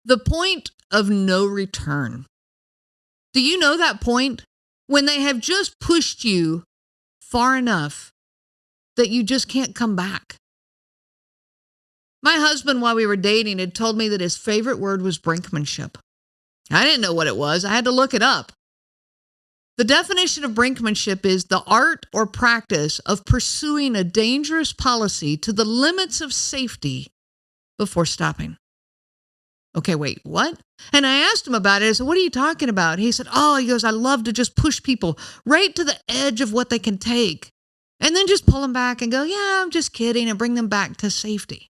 The point of no return. Do you know that point? When they have just pushed you far enough that you just can't come back. My husband, while we were dating, had told me that his favorite word was brinkmanship. I didn't know what it was. I had to look it up. The definition of brinkmanship is the art or practice of pursuing a dangerous policy to the limits of safety before stopping. Okay, wait, what? And I asked him about it. I said, what are you talking about? He said, he goes, I love to just push people right to the edge of what they can take and then just pull them back and go, yeah, I'm just kidding, and bring them back to safety.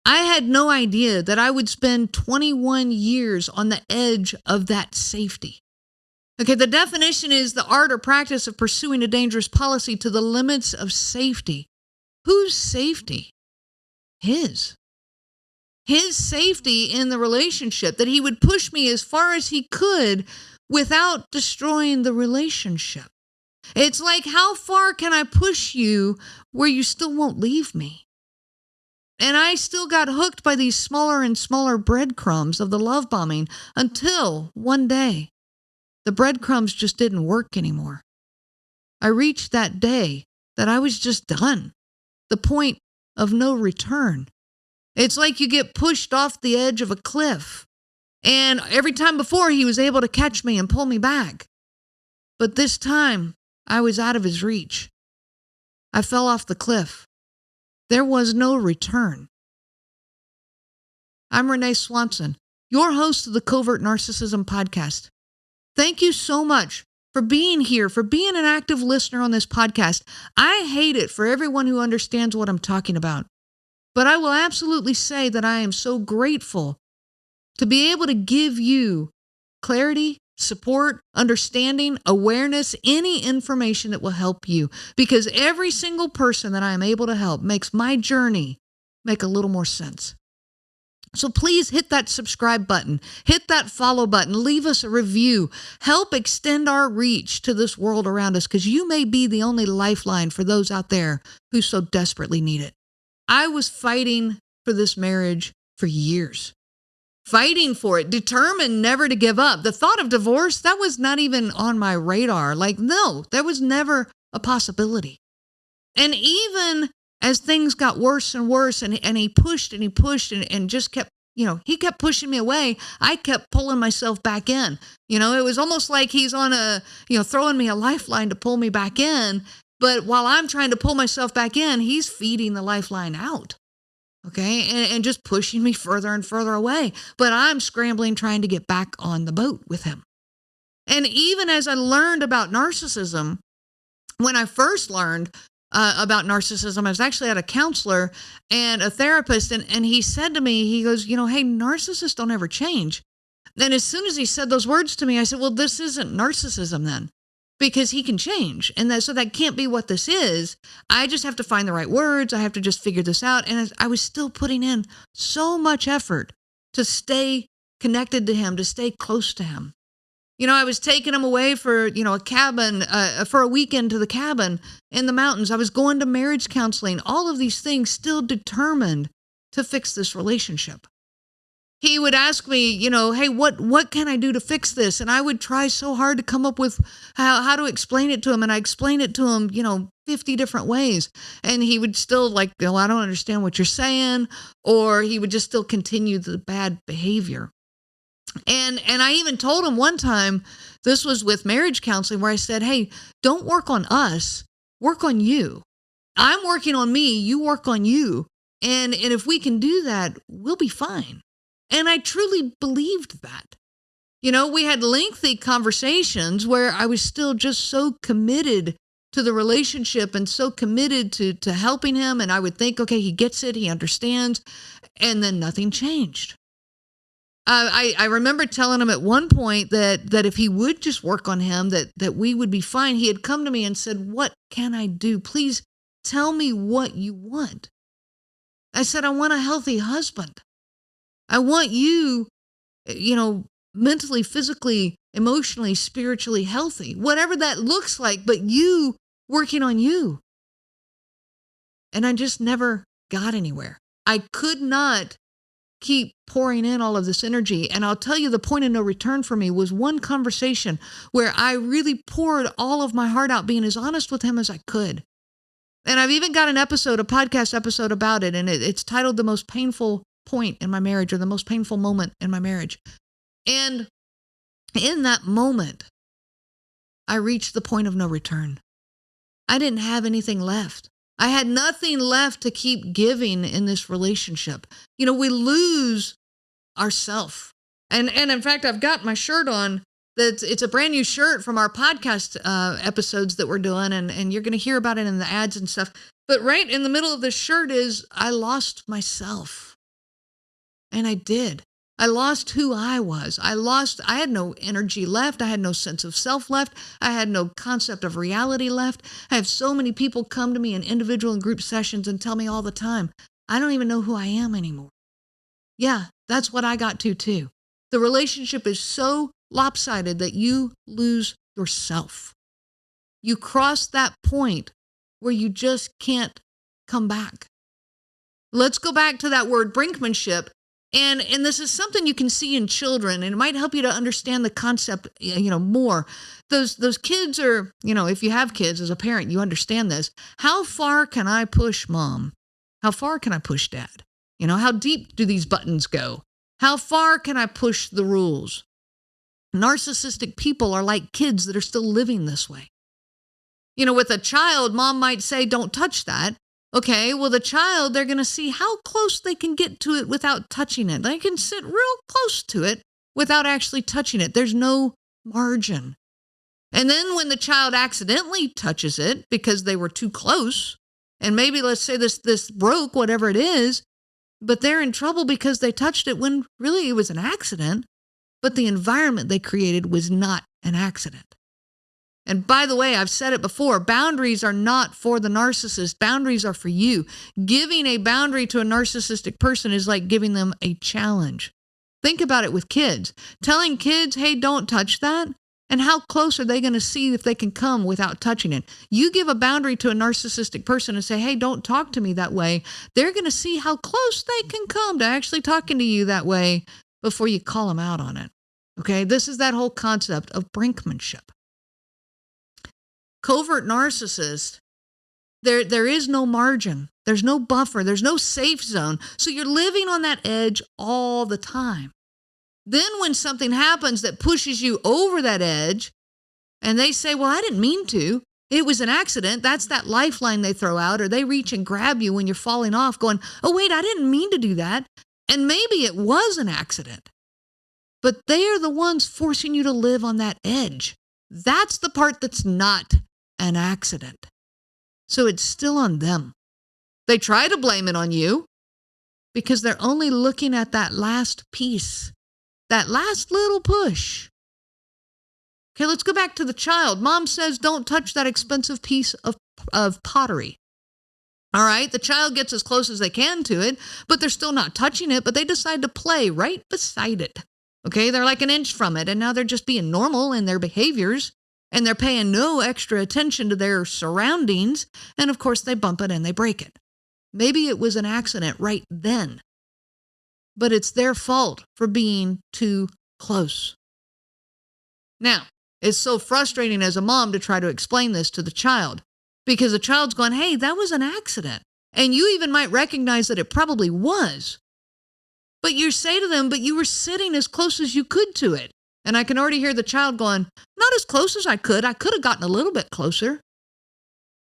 I had no idea that I would spend 21 years on the edge of that safety. Okay, the definition is the art or practice of pursuing a dangerous policy to the limits of safety. Whose safety? His safety in the relationship, that he would push me as far as he could without destroying the relationship. It's like, how far can I push you where you still won't leave me? And I still got hooked by these smaller and smaller breadcrumbs of the love bombing until one day, the breadcrumbs just didn't work anymore. I reached that day that I was just done. The point of no return. It's like you get pushed off the edge of a cliff. And every time before, he was able to catch me and pull me back. But this time, I was out of his reach. I fell off the cliff. There was no return. I'm Renee Swanson, your host of the Covert Narcissism podcast. Thank you so much for being here, for being an active listener on this podcast. I hate it for everyone who understands what I'm talking about. But I will absolutely say that I am so grateful to be able to give you clarity, support, understanding, awareness, any information that will help you. Because every single person that I am able to help makes my journey make a little more sense. So please hit that subscribe button, hit that follow button, leave us a review, help extend our reach to this world around us, because you may be the only lifeline for those out there who so desperately need it. I was fighting for this marriage for years. Fighting for it, determined never to give up. The thought of divorce, that was not even on my radar. No, there was never a possibility. And even as things got worse and worse, and he pushed and just kept, he kept pushing me away. I kept pulling myself back in. It was almost like he's on throwing me a lifeline to pull me back in. But while I'm trying to pull myself back in, he's feeding the lifeline out. Okay. And just pushing me further and further away. But I'm scrambling, trying to get back on the boat with him. And even as I learned about narcissism, when I first learned about narcissism, I was actually at a counselor and a therapist. And he said to me, he goes, hey, narcissists don't ever change. Then as soon as he said those words to me, I said, well, this isn't narcissism then. Because he can change. And so that can't be what this is. I just have to find the right words. I have to just figure this out. And I was still putting in so much effort to stay connected to him, to stay close to him. I was taking him away for, a cabin, for a weekend to the cabin in the mountains. I was going to marriage counseling, all of these things, still determined to fix this relationship. He would ask me, hey, what can I do to fix this? And I would try so hard to come up with how to explain it to him. And I explained it to him, 50 different ways. And he would still I don't understand what you're saying. Or he would just still continue the bad behavior. And I even told him one time, this was with marriage counseling, where I said, hey, don't work on us, work on you. I'm working on me, you work on you. And if we can do that, we'll be fine. And I truly believed that. We had lengthy conversations where I was still just so committed to the relationship and so committed to helping him. And I would think, okay, he gets it, he understands. And then nothing changed. I remember telling him at one point that if he would just work on him, that we would be fine. He had come to me and said, what can I do? Please tell me what you want. I said, I want a healthy husband. I want you, mentally, physically, emotionally, spiritually healthy, whatever that looks like, but you working on you. And I just never got anywhere. I could not keep pouring in all of this energy. And I'll tell you, the point of no return for me was one conversation where I really poured all of my heart out, being as honest with him as I could. And I've even got a podcast episode about it. And it's titled The Most Painful Point in My Marriage, or The Most Painful Moment in My Marriage. And in that moment, I reached the point of no return. I didn't have anything left. I had nothing left to keep giving in this relationship. We lose ourself. And in fact, I've got my shirt on. It's a brand new shirt from our podcast episodes that we're doing, and you're going to hear about it in the ads and stuff. But right in the middle of this shirt is, I lost myself. And I did. I lost who I was. I had no energy left. I had no sense of self left. I had no concept of reality left. I have so many people come to me in individual and group sessions and tell me all the time, I don't even know who I am anymore. Yeah, that's what I got to too. The relationship is so lopsided that you lose yourself. You cross that point where you just can't come back. Let's go back to that word brinkmanship. And this is something you can see in children, and it might help you to understand the concept, more. Those kids are, if you have kids as a parent, you understand this. How far can I push mom? How far can I push dad? How deep do these buttons go? How far can I push the rules? Narcissistic people are like kids that are still living this way. With a child, mom might say, don't touch that. Okay, well, the child, they're going to see how close they can get to it without touching it. They can sit real close to it without actually touching it. There's no margin. And then when the child accidentally touches it because they were too close, and maybe let's say this broke, whatever it is, but they're in trouble because they touched it when really it was an accident, but the environment they created was not an accident. And by the way, I've said it before, boundaries are not for the narcissist. Boundaries are for you. Giving a boundary to a narcissistic person is like giving them a challenge. Think about it with kids. Telling kids, hey, don't touch that. And how close are they going to see if they can come without touching it? You give a boundary to a narcissistic person and say, hey, don't talk to me that way. They're going to see how close they can come to actually talking to you that way before you call them out on it. Okay, this is that whole concept of brinkmanship. Covert narcissist, there is no margin. There's no buffer. There's no safe zone. So you're living on that edge all the time. Then when something happens that pushes you over that edge, and they say, well, I didn't mean to. It was an accident. That's that lifeline they throw out, or they reach and grab you when you're falling off going, oh, wait, I didn't mean to do that. And maybe it was an accident. But they are the ones forcing you to live on that edge. That's the part that's not an accident. So it's still on them. They try to blame it on you because they're only looking at that last piece, that last little push. Okay, let's go back to the child. Mom says, don't touch that expensive piece of pottery. All right, the child gets as close as they can to it, but they're still not touching it, but they decide to play right beside it. Okay, they're like an inch from it, and now they're just being normal in their behaviors. And they're paying no extra attention to their surroundings. And of course, they bump it and they break it. Maybe it was an accident right then. But it's their fault for being too close. Now, it's so frustrating as a mom to try to explain this to the child. Because the child's going, hey, that was an accident. And you even might recognize that it probably was. But you say to them, but you were sitting as close as you could to it. And I can already hear the child going, not as close as I could. I could have gotten a little bit closer.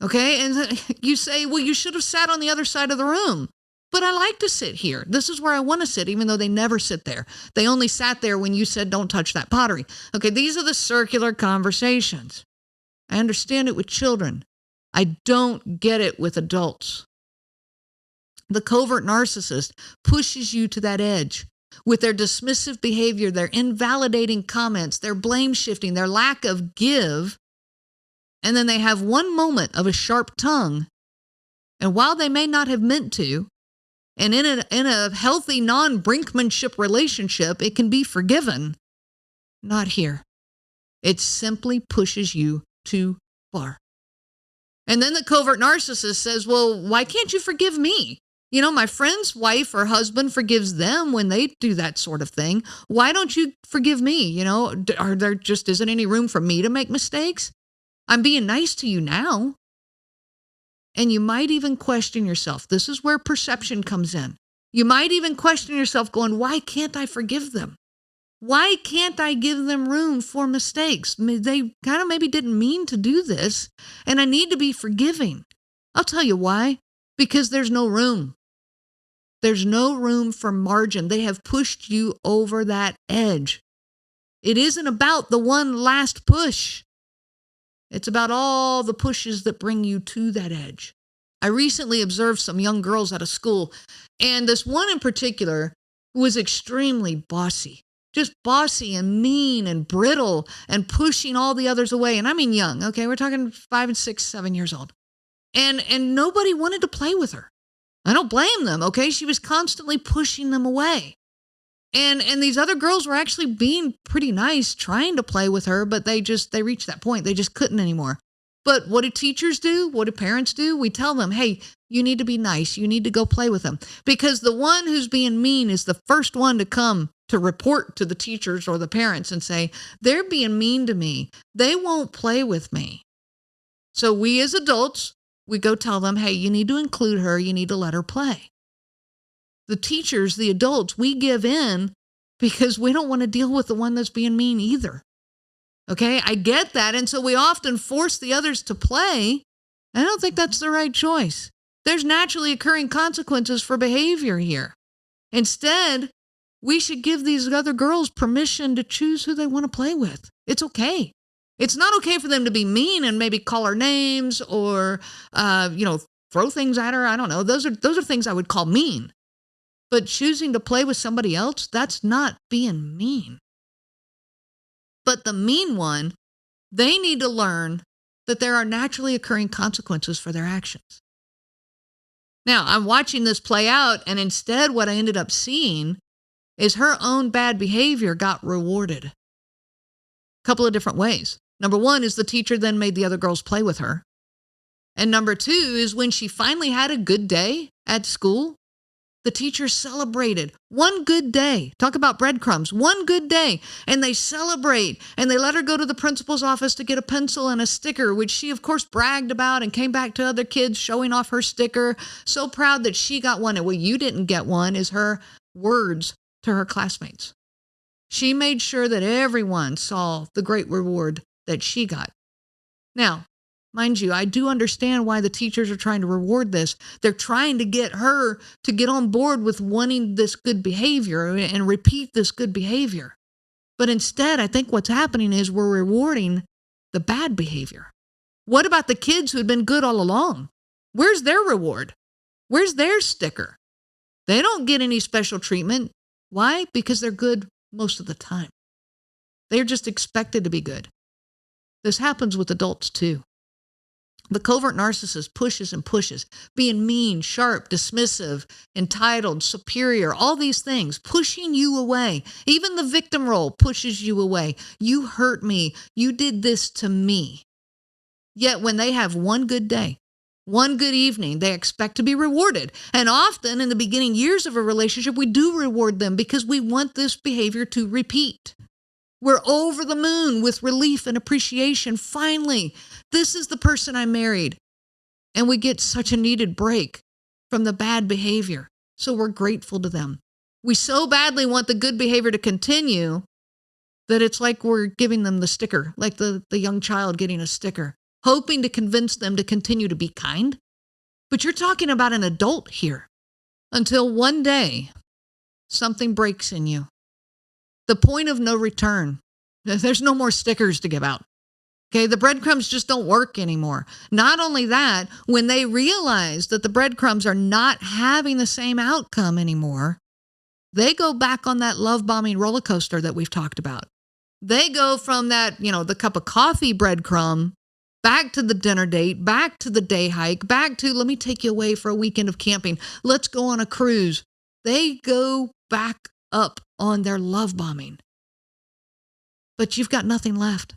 Okay, and you say, well, you should have sat on the other side of the room. But I like to sit here. This is where I want to sit, even though they never sit there. They only sat there when you said, don't touch that pottery. Okay, these are the circular conversations. I understand it with children. I don't get it with adults. The covert narcissist pushes you to that edge. With their dismissive behavior, their invalidating comments, their blame shifting, their lack of give. And then they have one moment of a sharp tongue. And while they may not have meant to, and in a healthy non-brinkmanship relationship, it can be forgiven. Not here. It simply pushes you too far. And then the covert narcissist says, well, why can't you forgive me? My friend's wife or husband forgives them when they do that sort of thing. Why don't you forgive me? Are there just isn't any room for me to make mistakes? I'm being nice to you now. And you might even question yourself. This is where perception comes in. You might even question yourself going, why can't I forgive them? Why can't I give them room for mistakes? They kind of maybe didn't mean to do this, and I need to be forgiving. I'll tell you why. Because there's no room. There's no room for margin. They have pushed you over that edge. It isn't about the one last push. It's about all the pushes that bring you to that edge. I recently observed some young girls at a school, and this one in particular was extremely bossy. Just bossy and mean and brittle and pushing all the others away. And I mean young, okay? We're talking 5 and 6, 7 years old. And nobody wanted to play with her. I don't blame them, okay? She was constantly pushing them away. And these other girls were actually being pretty nice, trying to play with her, but they reached that point. They just couldn't anymore. But what do teachers do? What do parents do? We tell them, hey, you need to be nice. You need to go play with them. Because the one who's being mean is the first one to come to report to the teachers or the parents and say, they're being mean to me. They won't play with me. So we as adults, we go tell them, hey, you need to include her. You need to let her play. The teachers, the adults, we give in because we don't want to deal with the one that's being mean either. Okay, I get that. And so we often force the others to play. I don't think that's the right choice. There's naturally occurring consequences for behavior here. Instead, we should give these other girls permission to choose who they want to play with. It's okay. It's not okay for them to be mean and maybe call her names or, throw things at her. I don't know. Those are things I would call mean. But choosing to play with somebody else, that's not being mean. But the mean one, they need to learn that there are naturally occurring consequences for their actions. Now, I'm watching this play out, and instead what I ended up seeing is her own bad behavior got rewarded. A couple of different ways. Number one is the teacher then made the other girls play with her. And number two is when she finally had a good day at school, the teacher celebrated one good day. Talk about breadcrumbs, one good day. And they celebrate and they let her go to the principal's office to get a pencil and a sticker, which she of course bragged about and came back to other kids showing off her sticker. So proud that she got one. And well, you didn't get one is her words to her classmates. She made sure that everyone saw the great reward that she got. Now, mind you, I do understand why the teachers are trying to reward this. They're trying to get her to get on board with wanting this good behavior and repeat this good behavior. But instead, I think what's happening is we're rewarding the bad behavior. What about the kids who had been good all along? Where's their reward? Where's their sticker? They don't get any special treatment. Why? Because they're good most of the time. They're just expected to be good. This happens with adults too. The covert narcissist pushes and pushes, being mean, sharp, dismissive, entitled, superior, all these things, pushing you away. Even the victim role pushes you away. You hurt me. You did this to me. Yet when they have one good day, one good evening, they expect to be rewarded. And often in the beginning years of a relationship, we do reward them because we want this behavior to repeat. We're over the moon with relief and appreciation. Finally, this is the person I married. And we get such a needed break from the bad behavior. So we're grateful to them. We so badly want the good behavior to continue that it's like we're giving them the sticker, like the young child getting a sticker, hoping to convince them to continue to be kind. But you're talking about an adult here. Until one day, something breaks in you. The point of no return. There's no more stickers to give out. Okay, the breadcrumbs just don't work anymore. Not only that, when they realize that the breadcrumbs are not having the same outcome anymore, they go back on that love bombing roller coaster that we've talked about. They go from that, the cup of coffee breadcrumb, back to the dinner date, back to the day hike, back to let me take you away for a weekend of camping. Let's go on a cruise. They go back up on their love bombing. But you've got nothing left.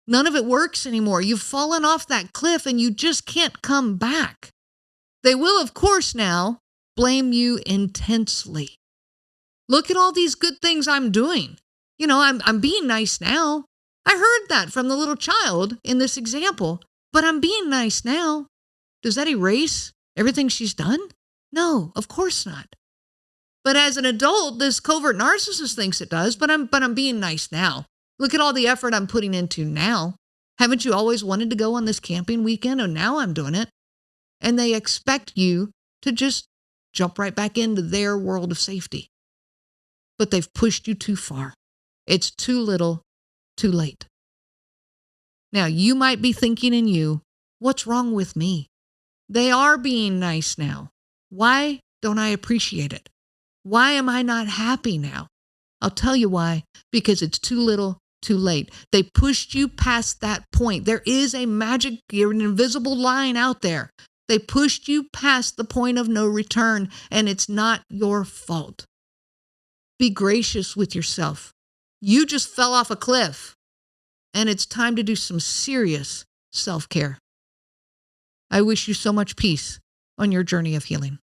None of it works anymore. You've fallen off that cliff and you just can't come back. They will, of course, now blame you intensely. Look at all these good things I'm doing. I'm being nice now. I heard that from the little child in this example, but I'm being nice now. Does that erase everything she's done? No, of course not. But as an adult, this covert narcissist thinks it does, but I'm being nice now. Look at all the effort I'm putting into now. Haven't you always wanted to go on this camping weekend? Oh, now I'm doing it. And they expect you to just jump right back into their world of safety. But they've pushed you too far. It's too little, too late. Now, you might be thinking in you, what's wrong with me? They are being nice now. Why don't I appreciate it? Why am I not happy now? I'll tell you why. Because it's too little, too late. They pushed you past that point. There is a magic, an invisible line out there. They pushed you past the point of no return, and it's not your fault. Be gracious with yourself. You just fell off a cliff, and it's time to do some serious self-care. I wish you so much peace on your journey of healing.